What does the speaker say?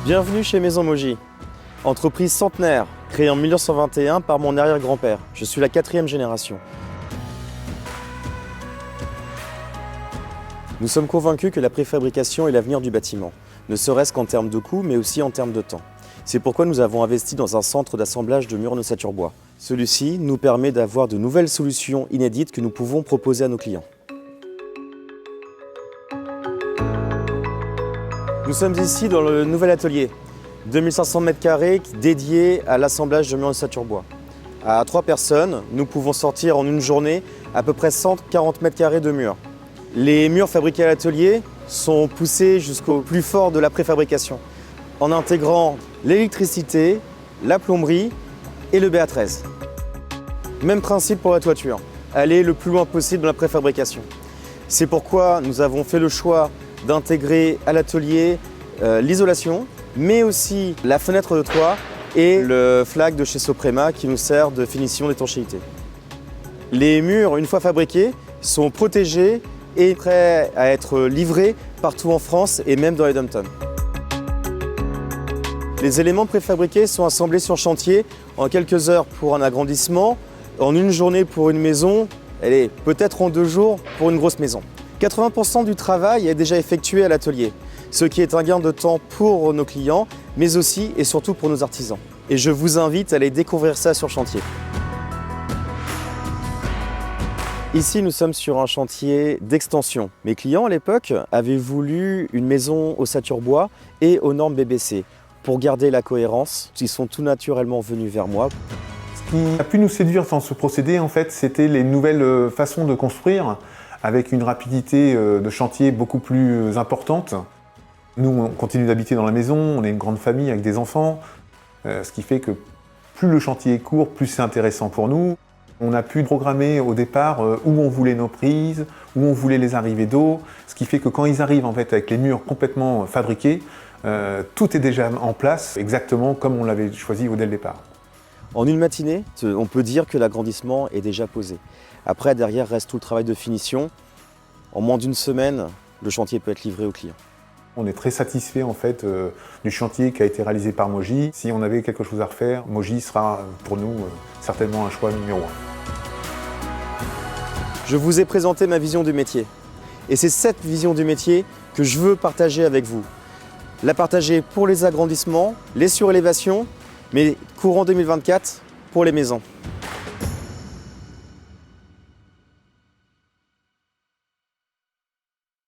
Bienvenue chez Maison Mogy, entreprise centenaire, créée en 1921 par mon arrière-grand-père. Je suis la 4e génération. Nous sommes convaincus que la préfabrication est l'avenir du bâtiment, ne serait-ce qu'en termes de coût, mais aussi en termes de temps. C'est pourquoi nous avons investi dans un centre d'assemblage de murs en ossature bois. Celui-ci nous permet d'avoir de nouvelles solutions inédites que nous pouvons proposer à nos clients. Nous sommes ici dans le nouvel atelier, 2500 m² dédié à l'assemblage de murs en ossature bois. À 3 personnes, nous pouvons sortir en une journée à peu près 140 m² de murs. Les murs fabriqués à l'atelier sont poussés jusqu'au plus fort de la préfabrication, en intégrant l'électricité, la plomberie et le BA13. Même principe pour la toiture, aller le plus loin possible dans la préfabrication. C'est pourquoi nous avons fait le choix d'intégrer à l'atelier l'isolation, mais aussi la fenêtre de toit et le flag de chez Soprema qui nous sert de finition d'étanchéité. Les murs, une fois fabriqués, sont protégés et prêts à être livrés partout en France et même dans les dom-toms. Les éléments préfabriqués sont assemblés sur chantier en quelques heures pour un agrandissement, en une journée pour une maison, et peut-être en 2 jours pour une grosse maison. 80% du travail est déjà effectué à l'atelier, ce qui est un gain de temps pour nos clients, mais aussi et surtout pour nos artisans. Et je vous invite à aller découvrir ça sur chantier. Ici, nous sommes sur un chantier d'extension. Mes clients à l'époque avaient voulu une maison ossature bois et aux normes BBC. Pour garder la cohérence, ils sont tout naturellement venus vers moi. Ce qui a pu nous séduire dans ce procédé, en fait, c'était les nouvelles façons de construire, avec une rapidité de chantier beaucoup plus importante. Nous, on continue d'habiter dans la maison, on est une grande famille avec des enfants, ce qui fait que plus le chantier est court, plus c'est intéressant pour nous. On a pu programmer au départ où on voulait nos prises, où on voulait les arrivées d'eau, ce qui fait que quand ils arrivent en fait, avec les murs complètement fabriqués, tout est déjà en place, exactement comme on l'avait choisi dès le départ. En une matinée, on peut dire que l'agrandissement est déjà posé. Après, derrière reste tout le travail de finition. En moins d'une semaine, le chantier peut être livré au client. On est très satisfait en fait du chantier qui a été réalisé par Mogy. Si on avait quelque chose à refaire, Mogy sera pour nous certainement un choix numéro 1. Je vous ai présenté ma vision du métier. Et c'est cette vision du métier que je veux partager avec vous. La partager pour les agrandissements, les surélévations, mais courant 2024 pour les maisons.